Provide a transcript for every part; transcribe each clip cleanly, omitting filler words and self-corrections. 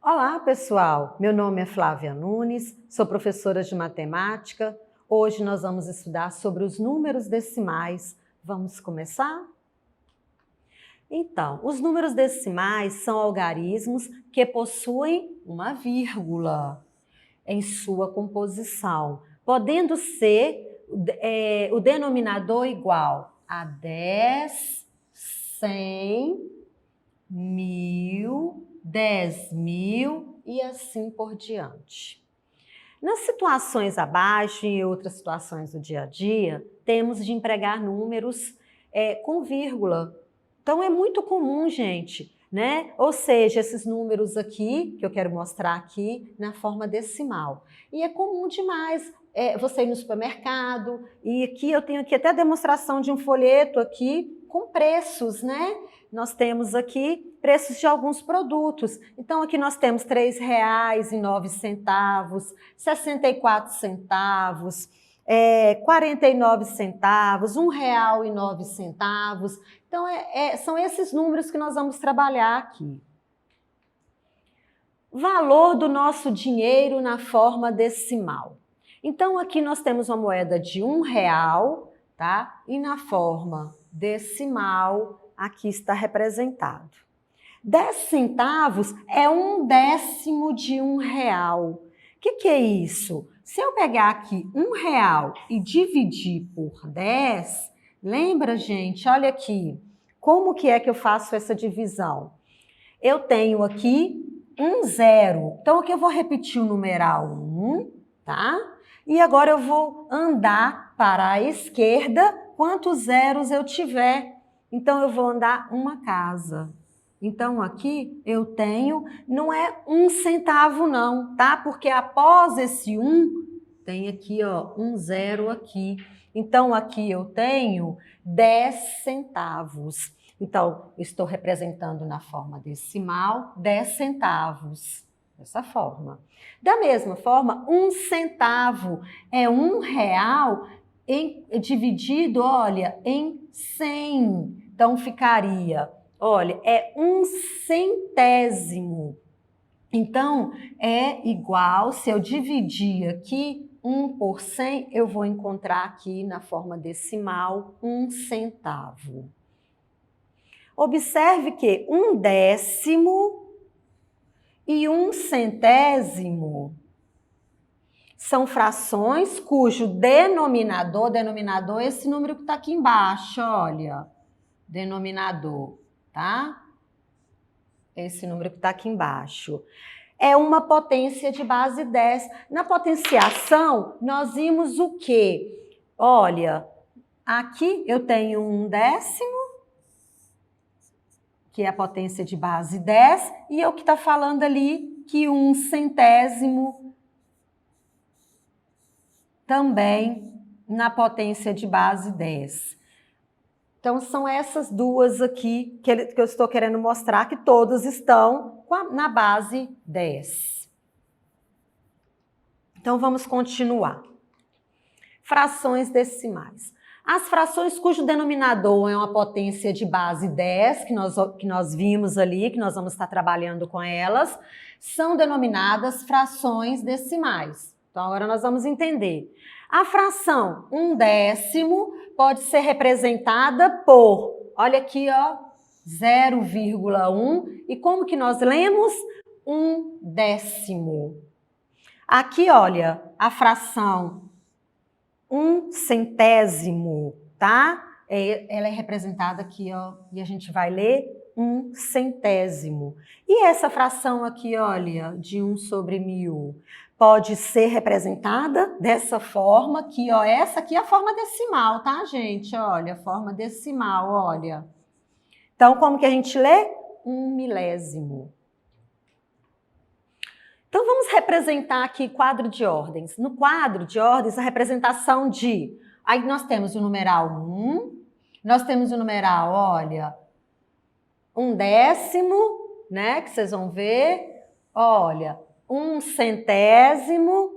Olá, pessoal! Meu nome é Flávia Nunes, sou professora de matemática. Hoje nós vamos estudar sobre os números decimais. Vamos começar? Então, os números decimais são algarismos que possuem uma vírgula em sua composição, podendo ser o denominador igual a 10, 100, 1000, 10.000 e assim por diante. Nas situações abaixo e em outras situações do dia a dia, temos de empregar números com vírgula. Então é muito comum, gente, né? Ou seja, esses números aqui, que eu quero mostrar aqui, na forma decimal. E é comum demais você ir no supermercado, e aqui eu tenho aqui até a demonstração de um folheto aqui com preços, né? Nós temos aqui preços de alguns produtos. Então, aqui nós temos R$ 3,09, 64 centavos, 49 centavos, R$ 1,09. Então, são esses números que nós vamos trabalhar aqui. Valor do nosso dinheiro na forma decimal. Então, aqui nós temos uma moeda de R$1, tá? E na forma decimal, aqui está representado. 10 centavos é 1/10 de R$1. O que é isso? Se eu pegar aqui R$1 e dividir por 10, lembra, gente? Olha aqui, como que é que eu faço essa divisão? Eu tenho aqui um zero, então aqui eu vou repetir o numeral 1, tá? E agora eu vou andar para a esquerda quantos zeros eu tiver. Então eu vou andar uma casa. Então aqui eu tenho, não é 1 centavo não, tá? Porque após esse 1, tem aqui ó, um zero aqui. Então aqui eu tenho 10 centavos. Então, estou representando na forma decimal 10 centavos, dessa forma. Da mesma forma, 1 centavo é R$1 dividido, olha, em 100. Então, ficaria, olha, é 1 centésimo. Então, é igual, se eu dividir aqui 1 por 100, eu vou encontrar aqui na forma decimal 1 centavo. Observe que 1/10 e 1 centésimo são frações cujo denominador é esse número que está aqui embaixo, olha, denominador, tá? Esse número que está aqui embaixo. É uma potência de base 10. Na potenciação, nós vimos o quê? Olha, aqui eu tenho 1/10, que é a potência de base 10, e é o que está falando ali que 1 centésimo também na potência de base 10. Então, são essas duas aqui que eu estou querendo mostrar, que todas estão na base 10. Então, vamos continuar. Frações decimais. As frações cujo denominador é uma potência de base 10, que nós vimos ali, que nós vamos estar trabalhando com elas, são denominadas frações decimais. Então, agora nós vamos entender. A fração 1/10 pode ser representada por, olha aqui, ó, 0,1. E como que nós lemos? 1/10. Aqui, olha, a fração 1 centésimo, tá? Ela é representada aqui, ó, e a gente vai ler 1 centésimo. E essa fração aqui, olha, de 1 sobre 1000, pode ser representada dessa forma aqui, ó. Essa aqui é a forma decimal, tá, gente? Olha, a forma decimal, olha. Então, como que a gente lê? 1 milésimo. Então, vamos representar aqui quadro de ordens. No quadro de ordens, a representação de... Aí nós temos o numeral 1, nós temos o numeral, olha, 1/10, né, que vocês vão ver. Olha, 1 centésimo,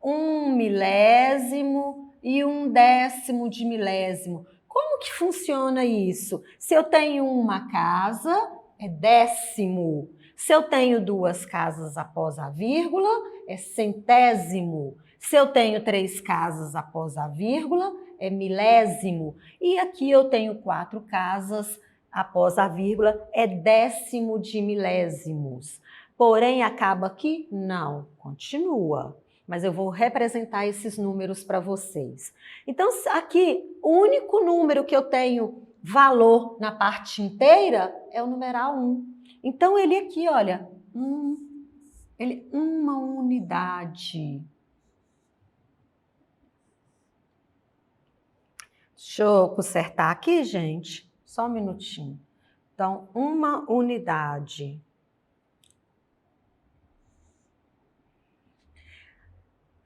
1 milésimo e 1/10 de milésimo. Como que funciona isso? Se eu tenho uma casa, é décimo. Se eu tenho 2 casas após a vírgula, é centésimo. Se eu tenho 3 casas após a vírgula, é milésimo. E aqui eu tenho 4 casas após a vírgula, é décimo de milésimos. Porém, acaba aqui? Não, continua. Mas eu vou representar esses números para vocês. Então, aqui, o único número que eu tenho valor na parte inteira é o numeral 1. Então, ele aqui, olha, ele uma unidade. Deixa eu consertar aqui, gente. Só um minutinho. Então, uma unidade.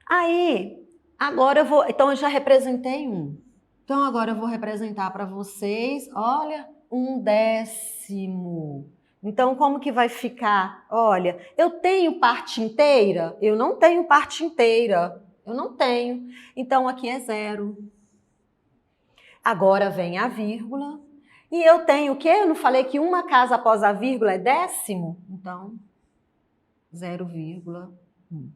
Aí, agora eu vou... Então, eu já representei 1. Então, agora eu vou representar para vocês, olha, 1/10. Então, como que vai ficar? Olha, eu tenho parte inteira? Eu não tenho parte inteira. Eu não tenho. Então, aqui é 0. Agora vem a vírgula. E eu tenho o quê? Eu não falei que uma casa após a vírgula é décimo? Então, 0,1.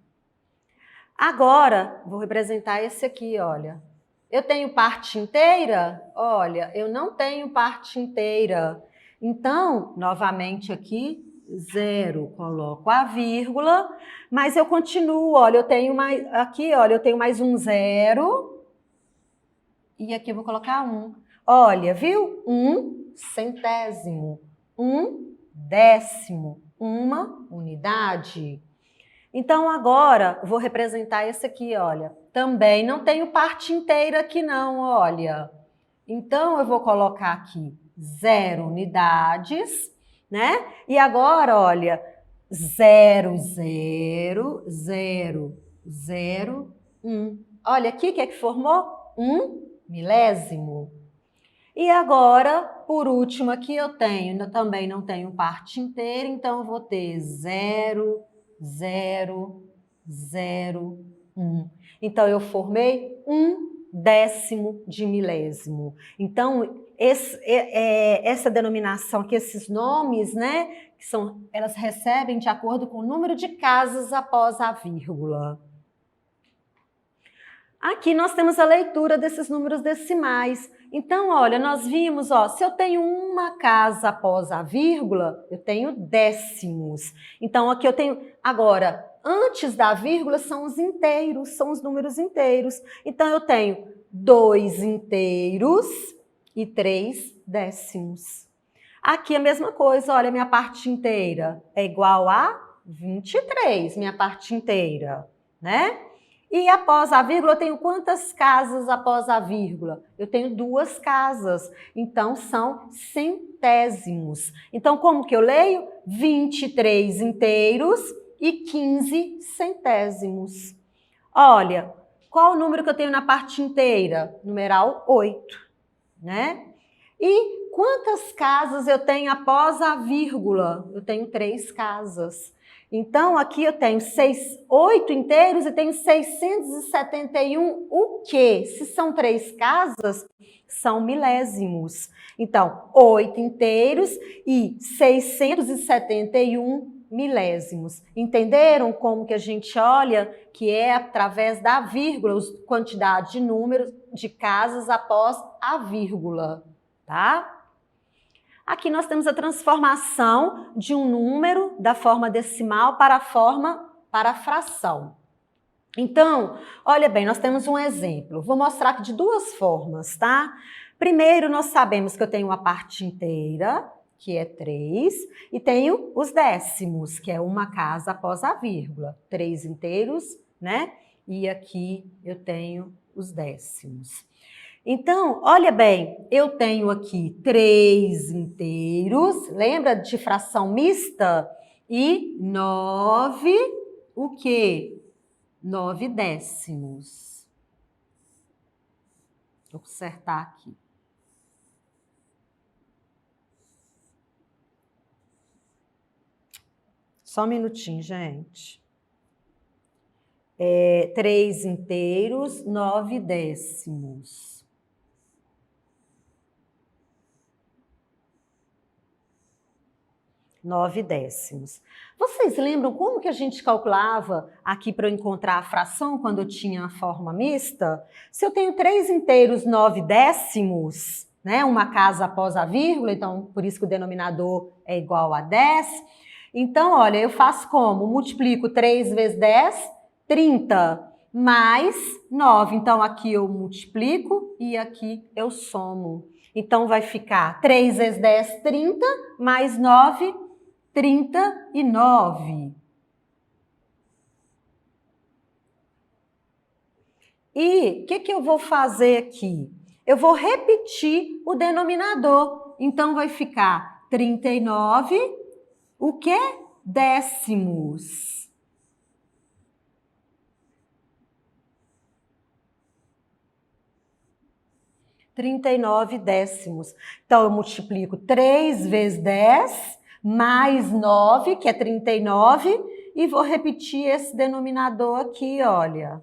Agora, vou representar esse aqui, olha. Eu tenho parte inteira? Olha, eu não tenho parte inteira. Então, novamente aqui, 0, coloco a vírgula, mas eu continuo, olha, eu tenho mais, aqui, olha, eu tenho mais um 0, e aqui eu vou colocar 1. Olha, viu? 1 centésimo, 1/10, uma unidade. Então, agora, vou representar esse aqui, olha. Também não tenho parte inteira aqui não, olha. Então, eu vou colocar aqui 0 unidades, né? E agora, olha, 0, 0, 0, 0, 1. Olha aqui, o que é que formou? 1 milésimo. E agora, por último, aqui eu tenho, também não tenho parte inteira, então eu vou ter 0, 0, 0, 1. Então, eu formei 1/10 de milésimo. Então, essa denominação aqui, esses nomes, né, que elas recebem de acordo com o número de casas após a vírgula. Aqui nós temos a leitura desses números decimais. Então, olha, nós vimos, ó, se eu tenho uma casa após a vírgula, eu tenho décimos. Então, aqui eu tenho... Agora, antes da vírgula são os inteiros, são os números inteiros. Então, eu tenho 2 inteiros e 3 décimos. Aqui a mesma coisa, olha, minha parte inteira é igual a 23, minha parte inteira, né? E após a vírgula, eu tenho quantas casas após a vírgula? Eu tenho 2 casas, então são centésimos. Então, como que eu leio? 23 inteiros e 15 centésimos. Olha, qual o número que eu tenho na parte inteira? Numeral 8, né? E quantas casas eu tenho após a vírgula? Eu tenho 3 casas. Então, aqui eu tenho 8 inteiros e tenho 671 o quê? Se são 3 casas, são milésimos. Então, 8 inteiros e 671 milésimos. Entenderam como que a gente olha que é através da vírgula, a quantidade de números de casas após a vírgula, tá? Aqui nós temos a transformação de um número da forma decimal para a fração. Então, olha bem, nós temos um exemplo. Vou mostrar aqui de 2 formas, tá? Primeiro, nós sabemos que eu tenho uma parte inteira, que é 3, e tenho os décimos, que é uma casa após a vírgula. 3 inteiros, né? E aqui eu tenho os décimos. Então, olha bem, eu tenho aqui 3 inteiros, lembra de fração mista? E 9, o quê? 9 décimos. Vou consertar aqui. Só um minutinho, gente. 3 inteiros, 9 décimos. 9 décimos. Vocês lembram como que a gente calculava aqui para eu encontrar a fração quando eu tinha a forma mista? Se eu tenho 3 inteiros 9 décimos, né, uma casa após a vírgula, então por isso que o denominador é igual a 10. Então, olha, eu faço como? Multiplico 3 vezes 10, 30, mais 9. Então, aqui eu multiplico e aqui eu somo. Então, vai ficar 3 vezes 10, 30, mais 9, 39. E o que eu vou fazer aqui? Eu vou repetir o denominador. Então, vai ficar 39, o que? Décimos. décimos. Então, eu multiplico 3 vezes 10, mais 9, que é 39, e vou repetir esse denominador aqui, olha.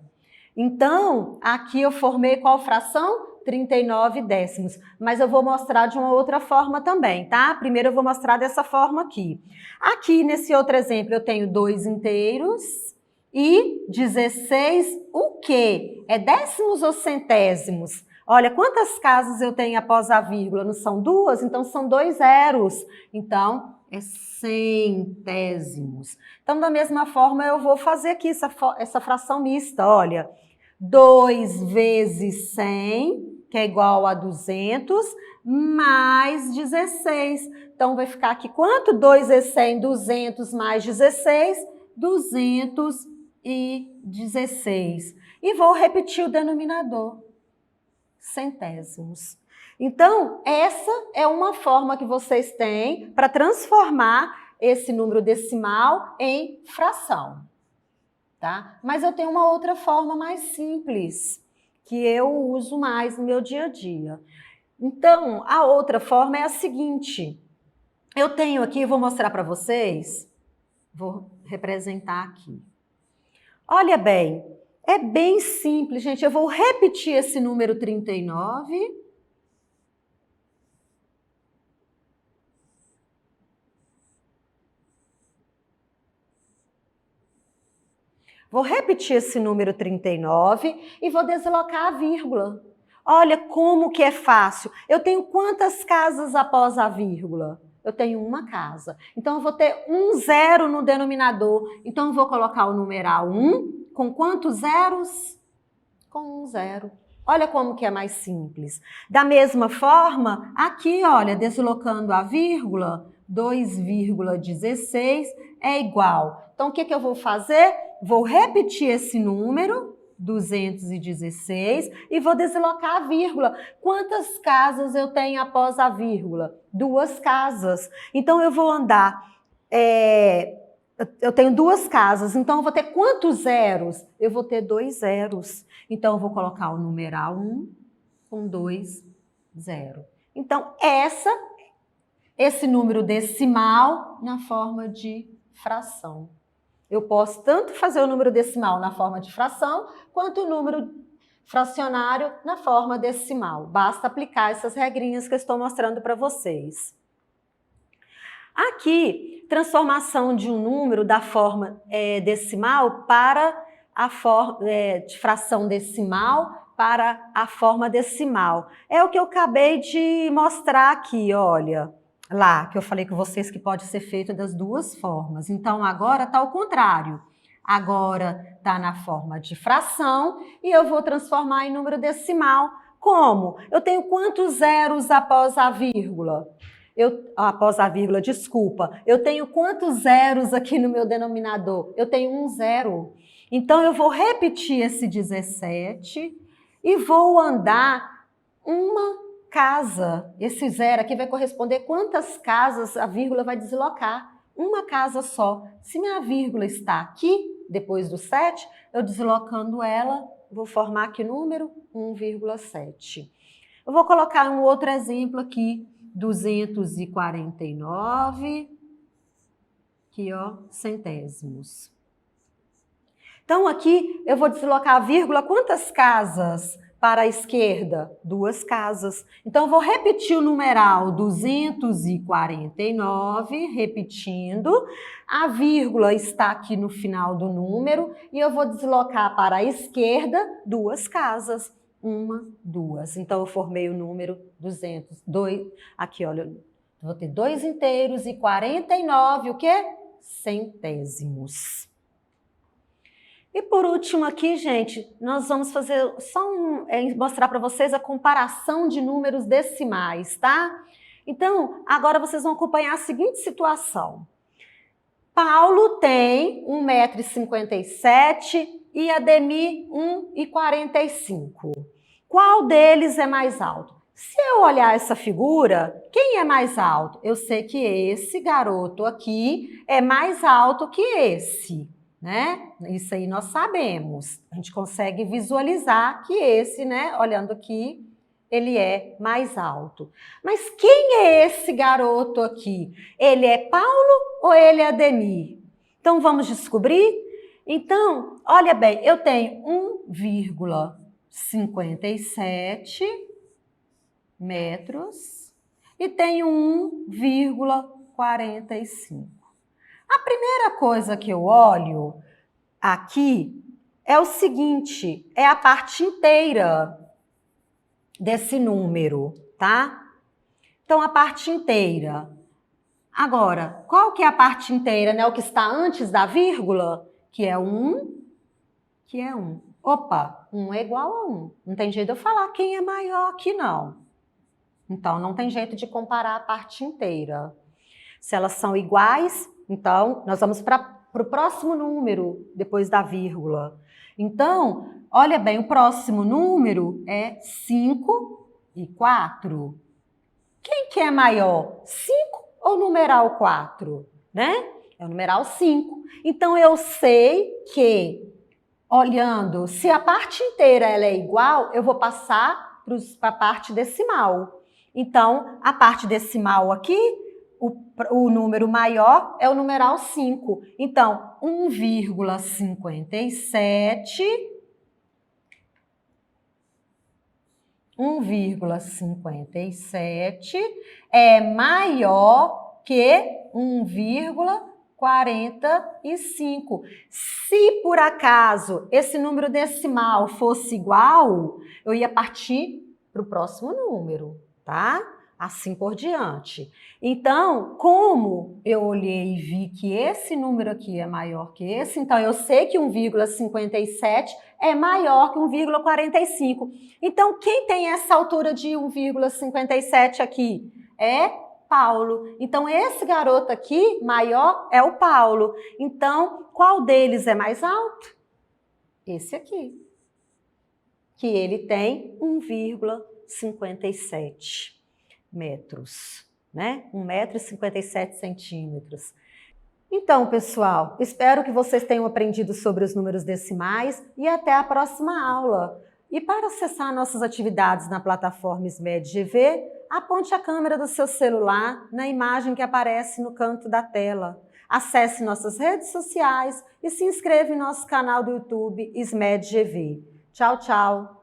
Então, aqui eu formei qual fração? 39 décimos. Mas eu vou mostrar de uma outra forma também, tá? Primeiro eu vou mostrar dessa forma aqui. Aqui, nesse outro exemplo, eu tenho 2 inteiros e 16, o quê? É décimos ou centésimos? Olha, quantas casas eu tenho após a vírgula? Não são 2? Então, são 2 zeros. Então, é centésimos. Então, da mesma forma, eu vou fazer aqui essa fração mista, olha. 2 vezes 100, que é igual a 200, mais 16. Então, vai ficar aqui quanto? 2 vezes 100, 200 mais 16, 216. E vou repetir o denominador. Centésimos. Então, essa é uma forma que vocês têm para transformar esse número decimal em fração, tá? Mas eu tenho uma outra forma mais simples, que eu uso mais no meu dia a dia. Então, a outra forma é a seguinte. Eu tenho aqui, vou mostrar para vocês, vou representar aqui. Olha bem, é bem simples, gente. Eu vou repetir esse número 39. Vou repetir esse número 39 e vou deslocar a vírgula. Olha como que é fácil. Eu tenho quantas casas após a vírgula? Eu tenho uma casa. Então, eu vou ter um zero no denominador. Então, eu vou colocar o numeral 1 com quantos zeros? Com um zero. Olha como que é mais simples. Da mesma forma, aqui, olha, deslocando a vírgula, 2,16 é igual. Então, o que eu vou fazer? Vou repetir esse número, 216, e vou deslocar a vírgula. Quantas casas eu tenho após a vírgula? 2 casas. Então, eu vou andar... Eu tenho 2 casas, então eu vou ter quantos zeros? Eu vou ter 2 zeros. Então, eu vou colocar o numeral 1 com 2, 0. Então, esse número decimal na forma de fração. Eu posso tanto fazer o número decimal na forma de fração, quanto o número fracionário na forma decimal. Basta aplicar essas regrinhas que eu estou mostrando para vocês. Aqui, transformação de um número da forma decimal para a forma de fração decimal para a forma decimal. É o que eu acabei de mostrar aqui, olha, lá, que eu falei com vocês que pode ser feito das duas formas. Então, agora está ao contrário. Agora está na forma de fração e eu vou transformar em número decimal. Como? Eu tenho quantos zeros após a vírgula? Após a vírgula, desculpa. Eu tenho quantos zeros aqui no meu denominador? Eu tenho um zero. Então, eu vou repetir esse 17 e vou andar uma casa. Esse zero aqui vai corresponder quantas casas a vírgula vai deslocar. Uma casa só. Se minha vírgula está aqui, depois do 7, eu deslocando ela, vou formar que número? 1,7. Eu vou colocar um outro exemplo aqui. 249, aqui ó, centésimos. Então aqui eu vou deslocar a vírgula, quantas casas para a esquerda? 2 casas. Então, eu vou repetir o numeral 249, repetindo. A vírgula está aqui no final do número e eu vou deslocar para a esquerda 2 casas. 1, 2. Então, eu formei o número 202. Aqui, olha, vou ter 2 inteiros e 49, o quê? Centésimos. E por último aqui, gente, nós vamos fazer só mostrar para vocês a comparação de números decimais, tá? Então, agora vocês vão acompanhar a seguinte situação. Paulo tem 1,57 m e Ademir 1,45 m. Qual deles é mais alto? Se eu olhar essa figura, quem é mais alto? Eu sei que esse garoto aqui é mais alto que esse, né? Isso aí nós sabemos. A gente consegue visualizar que esse, né, olhando aqui, ele é mais alto. Mas quem é esse garoto aqui? Ele é Paulo ou ele é Ademir? Então vamos descobrir? Então, olha bem, eu tenho 1,57 metros e tenho 1,45. A primeira coisa que eu olho aqui é o seguinte, é a parte inteira desse número, tá? Então, a parte inteira. Agora, qual que é a parte inteira, né? O que está antes da vírgula, que é 1, que é 1. Opa, 1 é igual a 1. Não tem jeito de eu falar quem é maior aqui, não. Então, não tem jeito de comparar a parte inteira. Se elas são iguais, então, nós vamos para o próximo número, depois da vírgula. Então, olha bem, o próximo número é 5 e 4. Quem que é maior? 5 ou numeral 4? Né? É o numeral 5. Então, eu sei que, olhando, se a parte inteira ela é igual, eu vou passar para a parte decimal. Então, a parte decimal aqui, o número maior é o numeral 5. Então, 1,57 é maior que 1,45. Se por acaso esse número decimal fosse igual, eu ia partir para o próximo número, tá? Assim por diante. Então, como eu olhei e vi que esse número aqui é maior que esse, então eu sei que 1,57 é maior que 1,45. Então, quem tem essa altura de 1,57 aqui? É Paulo. Então, esse garoto aqui, maior, é o Paulo. Então, qual deles é mais alto? Esse aqui. Que ele tem 1,57 metros, né? 1,57 m. Então, pessoal, espero que vocês tenham aprendido sobre os números decimais e até a próxima aula. E para acessar nossas atividades na plataforma SMED-GV, aponte a câmera do seu celular na imagem que aparece no canto da tela. Acesse nossas redes sociais e se inscreva em nosso canal do YouTube SMED-GV. Tchau, tchau!